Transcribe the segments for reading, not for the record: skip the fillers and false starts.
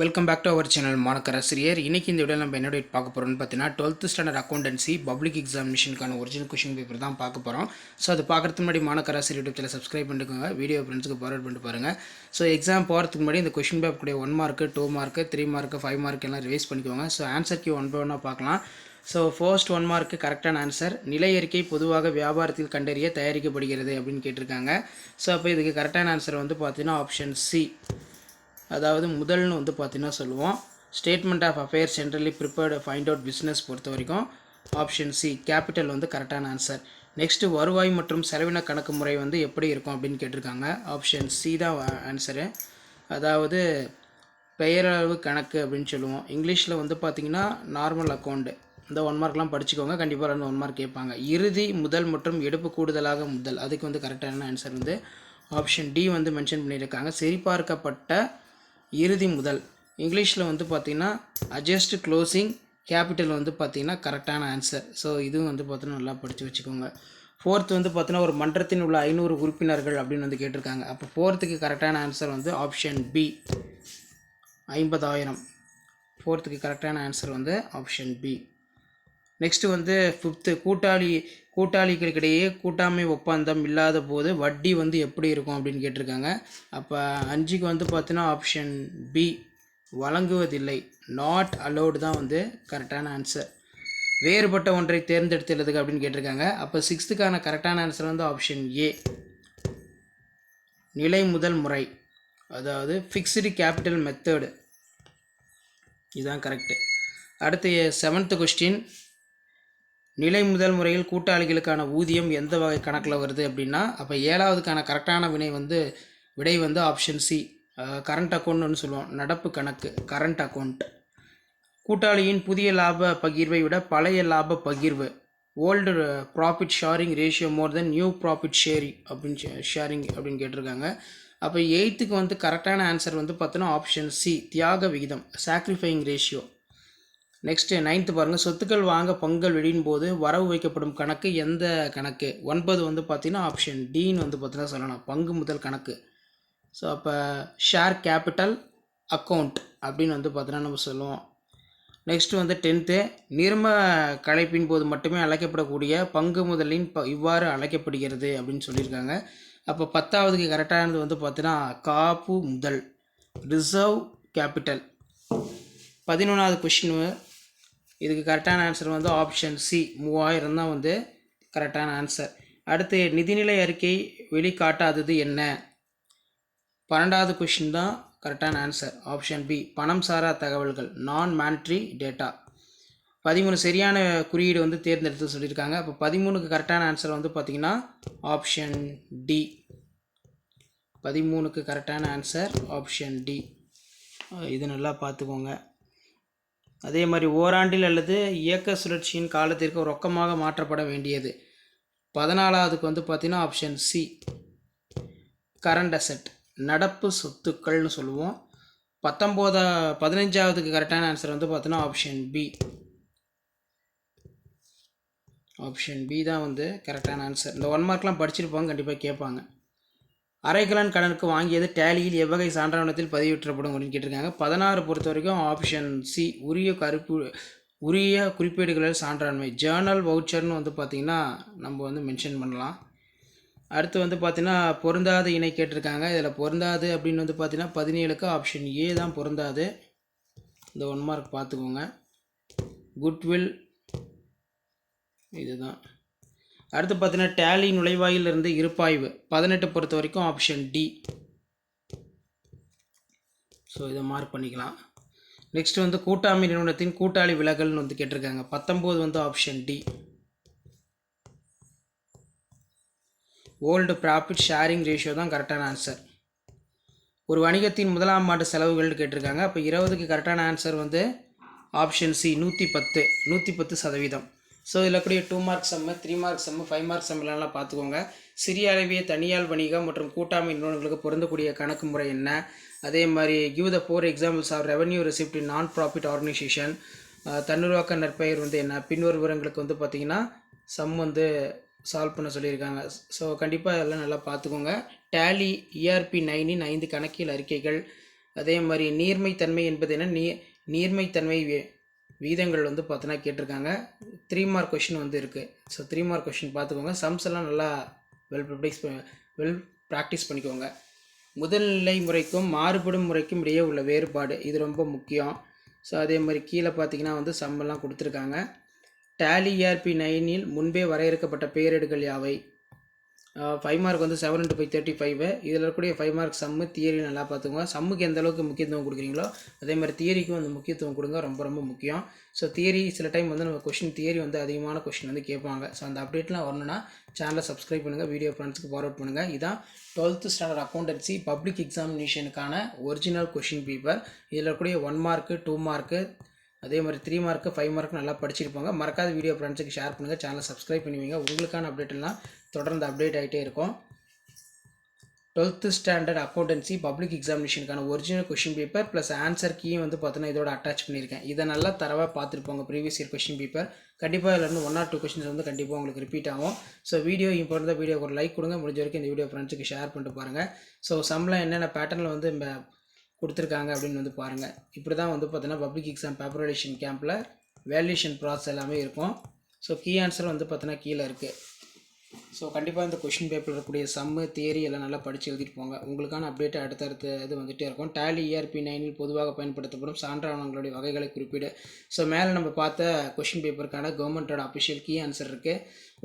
Welcome back to our channel Manakkar Asiriyar. இன்றைக்கி இந்த video நம்ம என்னோட பார்க்க போகிறோம்னு பார்த்தீங்கன்னா 12th ஸ்டாண்டர்ட் அக்கௌண்டன்சி பப்ளிக் எக்ஸாமினேஷனுக்கான ஒரிஜினல் கொஷின் பேப்பர் தான் பார்க்க போகிறோம். ஸோ அது பார்க்குறதுக்கு முன்னாடி Manakkar Asiriyar YouTube channel subscribe பண்ணிக்கோங்க, வீடியோ ஃப்ரெண்ட்ஸுக்கு ஃபார்வர்ட் பண்ணிட்டு பாருங்கள். ஸோ எக்ஸாம் போகிறதுக்கு முன்னாடி இந்த கொஷின் பேப்பர் கூட 1 மார்க்கு 2 மார்க்கு 3 மார்க்கு 5 மார்க் எல்லாம் ரிவைஸ் பண்ணிக்கோங்க. ஸோ ஆன்சர் கீ 1 by 1 பார்க்கலாம். ஸோ ஃபர்ஸ்ட் 1 மார்க்கு கரெக்டான ஆன்சர், நிலை அறிக்கை பொதுவாக வியாபாரத்தில் கண்டறிய தயாரிக்கப்படுகிறது அப்படின்னு கேட்டிருக்காங்க. ஸோ அப்போ இதுக்கு கரெக்டான ஆன்சர் வந்து பார்த்தீங்கன்னா ஆப்ஷன் சி, அதாவது முதல்னு வந்து பார்த்தீங்கன்னா சொல்லுவோம். Statement of affairs generally prepared find out business பொறுத்த வரைக்கும் ஆப்ஷன் சி கேபிட்டல் வந்து கரெக்டான ஆன்சர். நெக்ஸ்ட்டு வருவாய் மற்றும் செலவின கணக்கு முறை வந்து எப்படி இருக்கும் அப்படின்னு கேட்டிருக்காங்க. ஆப்ஷன் சி தான் ஆன்சரு, அதாவது பெயரளவு கணக்கு அப்படின்னு சொல்லுவோம். இங்கிலீஷில் வந்து பார்த்திங்கன்னா நார்மல் அக்கௌண்ட்டு. இந்த 1 மார்க்லாம் படிச்சுக்கோங்க, கண்டிப்பாக 1 மார்க் கேட்பாங்க. இறுதி முதல் மற்றும் எடுப்பு கூடுதலாக முதல், அதுக்கு வந்து கரெக்டான ஆன்சர் வந்து ஆப்ஷன் டி வந்து மென்ஷன் பண்ணியிருக்காங்க. சரிபார்க்கப்பட்ட இறுதி முதல், இங்கிலீஷில் வந்து பார்த்திங்கன்னா அட்ஜஸ்ட் க்ளோசிங் கேபிட்டல் வந்து பார்த்திங்கன்னா கரெக்டான ஆன்சர். ஸோ இதுவும் வந்து பார்த்தீங்கன்னா நல்லா படித்து வச்சுக்கோங்க. ஃபோர்த் வந்து பார்த்தீங்கன்னா ஒரு மன்றத்தின் உள்ள 500 உறுப்பினர்கள் அப்படின்னு வந்து கேட்டிருக்காங்க. அப்போ ஃபோர்த்துக்கு கரெக்டான ஆன்சர் வந்து ஆப்ஷன் பி 50,000. ஃபோர்த்துக்கு கரெக்டான ஆன்சர் வந்து ஆப்ஷன் பி. நெக்ஸ்ட்டு வந்து ஃபிஃப்த்து கூட்டாளிகளுக்கிடையே கூட்டாண்மை ஒப்பந்தம் இல்லாத போது வட்டி வந்து எப்படி இருக்கும் அப்படின்னு கேட்டிருக்காங்க. அப்போ 5க்கு வந்து பார்த்தீங்கன்னா ஆப்ஷன் பி வழங்குவதில்லை, நாட் அலோடு தான் வந்து கரெக்டான ஆன்சர். வேறுபட்ட ஒன்றை தேர்ந்தெடுத்துள்ளதுக்கு அப்படின்னு கேட்டிருக்காங்க. அப்போ 6த்துக்கான கரெக்டான ஆன்சர் வந்து ஆப்ஷன் ஏ நிலை முதல் முறை, அதாவது ஃபிக்ஸ்டு கேபிட்டல் மெத்தடு, இதுதான் கரெக்டு. அடுத்து 7th கொஸ்டின், நிலை முதல் முறையில் கூட்டாளிகளுக்கான ஊதியம் எந்த வகை கணக்கில் வருது அப்படின்னா, அப்போ 7வதுக்கான கரெக்டான விடை வந்து ஆப்ஷன் சி கரண்ட் அக்கௌண்ட்னு சொல்லுவோம். நடப்பு கணக்கு, கரண்ட் அக்கௌண்ட். கூட்டாளியின் புதிய லாப பகிர்வை விட பழைய லாப பகிர்வு, ஓல்டு ப்ராஃபிட் ஷேரிங் ரேஷியோ மோர் தென் நியூ ப்ராஃபிட் ஷேரிங் அப்படின்னு கேட்டிருக்காங்க. அப்போ 8க்கு வந்து கரெக்டான ஆன்சர் வந்து பார்த்தோன்னா ஆப்ஷன் சி தியாக விகிதம், சாக்ரிஃபைங் ரேஷியோ. நெக்ஸ்ட்டு 9th பாருங்கள், சொத்துக்கள் வாங்க பங்குகள் வெளியின் போது வரவு வைக்கப்படும் கணக்கு எந்த கணக்கு? 9 வந்து பார்த்திங்கன்னா ஆப்ஷன் டின்னு வந்து பார்த்தீங்கன்னா சொல்லலாம், பங்கு முதல் கணக்கு. ஸோ அப்போ ஷேர் கேபிட்டல் அக்கௌண்ட் அப்படின்னு வந்து பார்த்தீங்கன்னா நம்ம சொல்லுவோம். நெக்ஸ்ட்டு வந்து 10th, நிர்ம கலைப்பின் போது மட்டுமே அழைக்கப்படக்கூடிய பங்கு முதலின் இவ்வாறு அழைக்கப்படுகிறது அப்படின்னு சொல்லியிருக்காங்க. அப்போ 10வதுக்கு கரெக்டானது வந்து பார்த்தீங்கன்னா காப்பு முதல், ரிசர்வ் கேபிட்டல். 11வது கொஷின், இதுக்கு கரெக்டான ஆன்சர் வந்து ஆப்ஷன் சி 3000 தான் வந்து கரெக்டான ஆன்சர். அடுத்து நிதிநிலை அறிக்கை வெளிக்காட்டாதது என்ன? 12வது கொஷின் தான் கரெக்டான ஆன்சர், ஆப்ஷன் பி பணம் சாரா தகவல்கள், நான் மானிட்ரி டேட்டா. 13 சரியான குறியீடு வந்து தேர்ந்தெடுத்து சொல்லியிருக்காங்க. அப்போ 13க்கு கரெக்டான ஆன்சர் வந்து பார்த்திங்கன்னா ஆப்ஷன் டி. 13க்கு கரெக்டான ஆன்சர் ஆப்ஷன் டி. இது நல்லா பார்த்துக்கோங்க. அதே மாதிரி ஓராண்டில் அல்லது இயக்க சுழற்சியின் காலத்திற்கு ரொக்கமாக மாற்றப்பட வேண்டியது. 14வதுக்கு வந்து பார்த்திங்கன்னா ஆப்ஷன் சி கரண்ட் அசெட், நடப்பு சொத்துக்கள்னு சொல்லுவோம். 15வதுக்கு கரெக்டான ஆன்சர் வந்து பார்த்தீங்கன்னா ஆப்ஷன் பி. ஆப்ஷன் பி தான் வந்து கரெக்டான ஆன்சர். இந்த 1 மார்க்லாம் படிச்சிருப்பாங்க, கண்டிப்பாக கேட்பாங்க. அரைக்கலன் கடனுக்கு வாங்கியது டேலியில் எவ்வகை சான்றாவணத்தில் பதிவேற்றப்படும் அப்படின்னு கேட்டிருக்காங்க. 16 பொறுத்த வரைக்கும் ஆப்ஷன் சி உரிய குறிப்பேடுகளில் சான்றாண்மை, ஜேர்னல் வவுச்சர்னு வந்து பார்த்திங்கன்னா நம்ம வந்து மென்ஷன் பண்ணலாம். அடுத்து வந்து பார்த்திங்கன்னா பொருந்தாத இணை கேட்டிருக்காங்க. இதில் பொருந்தாது அப்படின்னு வந்து பார்த்திங்கன்னா 17க்கு ஆப்ஷன் ஏ தான் பொருந்தாது. இந்த 1 மார்க் பார்த்துக்கோங்க. குட்வில் இதுதான். அடுத்து பார்த்தீங்கன்னா டேலி நுழைவாயிலிருந்து இருப்பாய்வு 18 பொறுத்த வரைக்கும் ஆப்ஷன் டி. ஸோ இதை மார்க் பண்ணிக்கலாம். நெக்ஸ்ட் வந்து கூட்டாண்மை நிறுவனத்தின் கூட்டாளி விலகல்னு வந்து கேட்டிருக்காங்க. 19 வந்து option D old profit sharing ratio தான் கரெக்டான ஆன்சர். ஒரு வணிகத்தின் முதலாம் ஆண்டு செலவுகள்னு கேட்டிருக்காங்க. அப்போ 20க்கு கரெக்டான ஆன்சர் வந்து ஆப்ஷன் சி 110%. ஸோ இதில் கூடிய 2 மார்க் சம்மு, 3 மார்க் சம்மு, 5 மார்க் சம்மெல்லாம் பார்த்துக்கோங்க. சிறிய அளவிய தனியார் வணிகம் மற்றும் கூட்டாண்மை நிறுவனங்களுக்கு பொருந்தக்கூடிய கணக்கு முறை என்ன? அதே மாதிரி give the 4 examples of revenue receipt in non profit organisation, தன்னுருவாக்க நற்பெயர் வந்து என்ன? பின்வரும் விவரங்களுக்கு வந்து பார்த்திங்கன்னா சம் வந்து சால்வ் பண்ண சொல்லியிருக்காங்க. ஸோ கண்டிப்பாக இதெல்லாம் நல்லா பார்த்துக்கோங்க. டேலி ERP 9 இன் 5 கணக்கியல் அறிக்கைகள், அதே மாதிரி நீர்மைத்தன்மை என்பது என்ன, நீர்மைத்தன்மை வீதங்கள் வந்து பார்த்தோன்னா கேட்டிருக்காங்க. 3 மார்க் கொஷின் வந்து இருக்குது. ஸோ 3 மார்க் கொஷின் பார்த்துக்கோங்க. சம்ஸ் எல்லாம் நல்லா வெல் ப்ராக்டிஸ் பண்ணிக்கோங்க. முதல்நிலை முறைக்கும் மாறுபடும் முறைக்கும் இடையே உள்ள வேறுபாடு, இது ரொம்ப முக்கியம். ஸோ அதே மாதிரி கீழே பார்த்தீங்கன்னா வந்து சம்மெல்லாம் கொடுத்துருக்காங்க. டேலி ERP 9 முன்பே வரையறுக்கப்பட்ட பெயரேடுகள் யாவை? 5 மார்க் வந்து 7 × 5 35. இதில் இருக்கக்கூடிய 5 மார்க் சம்மு தியரி நல்லா பார்த்துக்கோங்க. சம்முக்கு எந்த அளவுக்கு முக்கியத்துவம் கொடுக்குறீங்களோ அதே மாதிரி தியரிக்கும் அந்த முக்கியத்துவம் கொடுங்க, ரொம்ப ரொம்ப முக்கியம். ஸோ தியரி சில டைம் வந்து நம்ம தியரி வந்து அதிகமான கொஷின் வந்து கேட்பாங்க. ஸோ அந்த அப்டேட்லாம் வரணும்னா சேனலை சப்ஸ்கிரைப் பண்ணுங்கள், வீடியோ ஃப்ரெண்ட்ஸுக்கு ஃபார்வர்ட் பண்ணுங்கள். இதான் 12th ஸ்டாண்டர்ட் அக்கௌண்டன்சி பப்ளிக் எக்ஸாமினேஷனுக்கான ஒரிஜினல் கொஷின் பேப்பர். இதில் இருக்கக்கூடிய 1 மார்க்கு 2 மார்க்கு அதே மாதிரி 3 மார்க்கு 5 மார்க்கு நல்லா படிச்சிருப்பாங்க. மறக்காத வீடியோ ஃப்ரெண்ட்ஸுக்கு ஷேர் பண்ணுங்கள், சேனலை சப்ஸ்கிரைப் பண்ணுவீங்க. உங்களுக்கான அப்டேட்லாம் தொடர்ந்து அப்டேட் ஆகிட்டே இருக்கும். 12th ஸ்டாண்டர்ட் அக்கௌண்டன்சி பப்ளிக் எக்ஸாமினேஷனுக்கான original question paper plus answer கீயும் வந்து பார்த்தோன்னா இதோட அட்டாச் பண்ணியிருக்கேன். இதை நல்லா தரவாக பார்த்துருப்போங்க. ப்ரீவியஸ் இயர் கொஷின் பேப்பர் கண்டிப்பாக இதில் 1 or 2 கொஷின்ஸ் வந்து கண்டிப்பாக உங்களுக்கு ரிப்பீட் ஆகும். ஸோ வீடியோ இம்பார்ட்டன் வீடியோக்கு ஒரு லைக் கொடுங்க, முடிஞ்ச வரைக்கும் இந்த வீடியோ ஃப்ரெண்ட்ஸுக்கு ஷேர் பண்ணிட்டு பாருங்கள். ஸோ சம்லாம் என்னென்ன பேட்டர்னில் வந்து கொடுத்துருக்காங்க அப்படின்னு வந்து பாருங்கள். இப்படி தான் வந்து பார்த்தீங்கன்னா பப்ளிக் எக்ஸாம் பேப்பரேஷன் கேம்பில் வேல்யூஷன் ப்ராசஸ் எல்லாமே இருக்கும். ஸோ கீ ஆன்சர் வந்து பார்த்தீங்கன்னா கீழே இருக்குது. ஸோ கண்டிப்பாக இந்த கொஷின் பேப்பரில் இருக்கக்கூடிய சம்மு தியரி எல்லாம் நல்லா படித்து எழுதிட்டு போங்க. உங்களுக்கான அப்டேட் அடுத்தடுத்து இது வந்துகிட்டே இருக்கும். டேலி ERP 9 பொதுவாக பயன்படுத்தப்படும் சான்று ஆவணங்களுடைய வகைகளை குறிப்பிடு. ஸோ மேலே நம்ம பார்த்த கொஷின் பேப்பருக்கான கவர்மெண்ட்டோட அஃபிஷியல் கீ ஆன்சர் இருக்குது.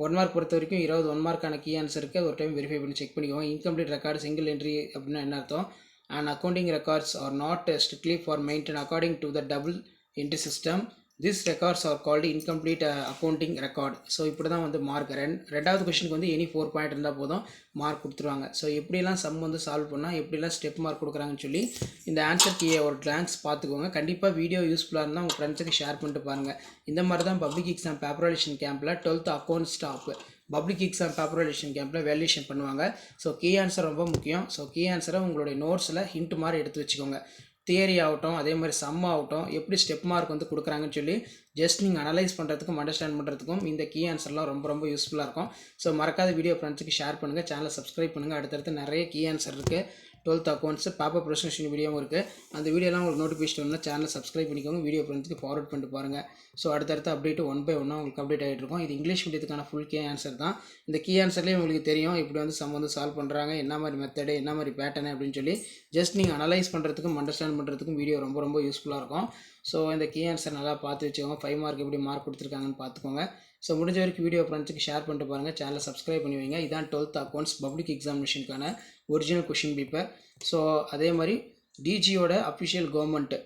1 மார்க் பொறுத்த வரைக்கும் 20 1 மார்க்கான கீ ஆன்சர் இருக்குது. ஒரு டைம் வெரிஃபை பண்ணி செக் பண்ணிக்கோங்க. இன்கம்ப்ளீட் ரெக்கார்டு சிங்கிள் என்ட்ரி அப்படின்னா என்ன அர்த்தம்? And accounting records are not strictly for maintained according to the double entry system. These records are called incomplete accounting record. So இப்படி தான் வந்து மார்க் ரெண்டாவது கொஷனுக்கு வந்து எனி 4 பாயிண்ட் இருந்தால் போதும் மார்க் கொடுத்துருவாங்க. ஸோ எப்படிலாம் சம் வந்து சால்வ் பண்ணால் எப்படிலாம் ஸ்டெப் மார்க் கொடுக்குறாங்கன்னு சொல்லி இந்த ஆன்சர் கீயை ஒரு கிளான்ஸ் பார்த்துக்கோங்க. கண்டிப்பாக வீடியோ யூஸ்ஃபுல்லாக இருந்தால் உங்கள் ஃப்ரெண்ட்ஸுக்கு ஷேர் பண்ணிட்டு பாருங்கள். இந்த மாதிரி தான் பப்ளிக் எக்ஸாம் பேப்பரேஷன் கேம்பில் 12th account staff public exam preparation கேம்பில் வேல்யூஷன் பண்ணுவாங்க. ஸோ கீ ஆன்சர் ரொம்ப முக்கியம். ஸோ கீ ஆன்சரை உங்களுடைய நோட்ஸில் ஹிண்ட் மாதிரி எடுத்து வச்சுக்கோங்க. தியரி ஆகட்டும் அதே மாதிரி சம் ஆகட்டும் எப்படி ஸ்டெப் மார்க் வந்து கொடுக்குறாங்கன்னு சொல்லி ஜஸ்ட் நீங்கள் அனலைஸ் பண்ணுறதுக்கும் அண்டர்ஸ்டாண்ட் பண்ணுறதுக்கும் இந்த கீ ஆன்சர்லாம் ரொம்ப ரொம்ப யூஸ்ஃபுல்லாக இருக்கும். ஸோ மறக்காத வீடியோ ஃப்ரெண்ட்ஸுக்கு ஷேர் பண்ணுங்கள், சேனலை சப்ஸ்கிரைப் பண்ணுங்கள். அடுத்தடுத்து நிறைய கீ ஆன்சர் இருக்குது. 12th அக்கௌண்ட்ஸு பேப்பர் ப்ரெசன்டேஷன் வீடியோவும் இருக்குது. அந்த வீடியோலாம் உங்களுக்கு நோட்டிஃபிகேஷன் வந்தால் சேனலை சப்ஸ்கிரைப் பண்ணிக்கோங்க, வீடியோ ஃப்ரெண்ட்ஸுக்கு ஃபார்வர்ட் பண்ணிட்டு பாருங்கள். ஸோ அடுத்தடுத்து அப்டேட்டு 1 by 1 உங்களுக்கு அப்டேட் ஆகிட்டு இருக்கும். இது இங்கிலீஷ் மீடியத்துக்கான ஃபுல் கீ ஆன்சர் தான். இந்த கீ ஆன்சர்லேயே உங்களுக்கு தெரியும் இப்படி வந்து சம் வந்து சால்வ் பண்ணுறாங்க, என்ன மாதிரி மெத்தடு என்ன மாதிரி பேட்டர்னு அப்படின்னு சொல்லி ஜஸ்ட் நீங்கள் அனலைஸ் பண்ணுறதுக்கும் அண்டர்ஸ்டாண்ட் பண்ணுறதுக்கும் வீடியோ ரொம்ப ரொம்ப யூஸ்ஃபுல்லாக இருக்கும். ஸோ இந்த கீ ஆன்சர் நல்லா பார்த்து வச்சுக்கோங்க. 5 மார்க் எப்படி மார்க் கொடுத்துருக்காங்கன்னு பார்த்துக்கோங்க. ஸோ முடிஞ்ச வரைக்கும் வீடியோ ஃப்ரெண்ட்ஸுக்கு ஷேர் பண்ணிட்டு பாருங்கள், சேனலை சப்ஸ்கிரைப் பண்ணி வைங்க. இதான் 12th அக்கௌண்ட்ஸ் பப்ளிக் எக்ஸாமினேஷனுக்கான ஒரிஜினல் கொஷின் பேப்பர். ஸோ அதே மாதிரி டிஜியோட அஃபிஷியல் கவர்மெண்ட்டு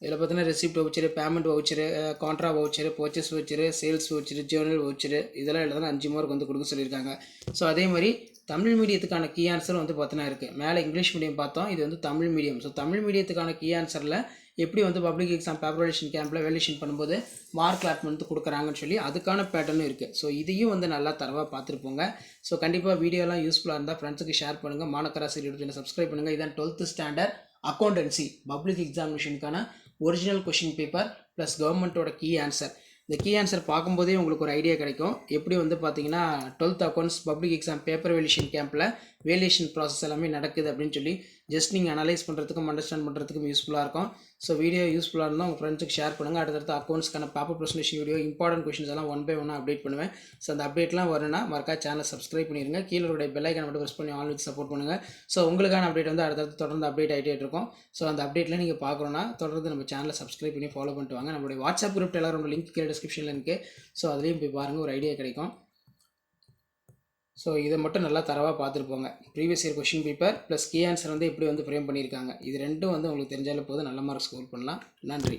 இதில் பார்த்தீங்கன்னா receipt voucher, payment voucher, contra voucher, purchase voucher, sales voucher, journal voucher இதெல்லாம் எழுதுனா 5 மார்க் வந்து கொடுக்க சொல்லியிருக்காங்க. ஸோ அதே மாதிரி தமிழ் மீடியத்துக்கான கீ ஆன்சர் வந்து பார்த்தீங்கன்னா இருக்குது. மேலே இங்கிலீஷ் மீடியம் பார்த்தோம், இது வந்து தமிழ் மீடியம். ஸோ தமிழ் மீடியத்துக்கான கீ ஆன்சரில் எப்படி வந்து பப்ளிக் எக்ஸாம் பேப்பரேஷன் கேம்பில் வேல்யூஷன் பண்ணும்போது மார்க் அலாட்மெண்ட் வந்து கொடுக்குறாங்கன்னு சொல்லி அதுக்கான பேட்டர்னும் இருக்குது. ஸோ இதையும் வந்து நல்லா தரவாக பார்த்துருப்போங்க. ஸோ கண்டிப்பாக வீடியோலாம் யூஸ்ஃபுல்லாக இருந்தால் ஃப்ரெண்ட்ஸுக்கு ஷேர் பண்ணுங்கள். மாணக்கராசி யூடியூப் சப்ஸ்கிரைப் பண்ணுங்கள். இதான் 12th ஸ்டாண்டர்ட் அக்கௌண்டன்சி பப்ளிக் எக்ஸாமினேஷனுக்கான ஒரிஜினல் கொஷின் பேப்பர் ப்ளஸ் கவர்மெண்ட்டோட கீ ஆன்சர். இந்த கீ ஆன்சர் பார்க்கும்போதே உங்களுக்கு ஒரு ஐடியா கிடைக்கும் எப்படி வந்து பார்த்தீங்கன்னா 12th accounts public exam paper valuation கேம்பில் வேல்யூஷன் ப்ராசஸ் எல்லாமே நடக்குது அப்படின்னு சொல்லி ஜஸ்ட் நீங்கள் அனலைஸ் பண்ணுறதுக்கும் அண்டர்ஸ்டாண்ட் பண்ணுறதுக்கும் யூஸ்ஃபுல்லாக இருக்கும். ஸோ வீடியோ யூஸ்ஃபுல்லாக இருந்தால் உங்கள் ஃப்ரெண்ட்ஸுக்கு ஷேர் பண்ணுங்கள். அடுத்தடுத்து அக்கௌண்ட்ஸ்க்கான paper presentation video important questions எல்லாம் 1 by 1 அப்டேட் பண்ணுவேன். ஸோ அந்த அப்டேட்லாம் வரணும்னா மறக்காம சேனலை சப்ஸ்கிரைப் பண்ணிடுங்க. கீழே ஒரு பெல் ஐக்கானை மட்டும் ப்ரெஸ் பண்ணி ஆல் வித் சப்போர்ட் பண்ணுங்கள். ஸோ உங்களுக்கான அப்டேட் வந்து அடுத்தடுத்து தொடர்ந்து அப்டேட் ஆகிட்டே இருக்கும். ஸோ அந்த அப்டேட்டில் நீங்கள் பார்க்கணுன்னா தொடர்ந்து நம்ம சேனலை சப்ஸ்கிரைப் பண்ணி ஃபாலோ பண்ணிட்டு வாங்க. நம்மளுடைய வாட்ஸ்அப் குரூப் எல்லாரும் லிங்க் கீழே டிஸ்கிரிப்ஷனில் இருக்குது. ஸோ அதுலேயும் போய் பாருங்கள், ஒரு ஐடியா கிடைக்கும். ஸோ இதை மட்டும் நல்லா தரவாக பார்த்துருப்போங்க. Previous year question paper plus key answer வந்து எப்படி வந்து ஃப்ரேம் பண்ணியிருக்காங்க, இது ரெண்டும் வந்து உங்களுக்கு தெரிஞ்சாலும் போதும் நல்ல மார்க் ஸ்கோர் பண்ணலாம். நன்றி.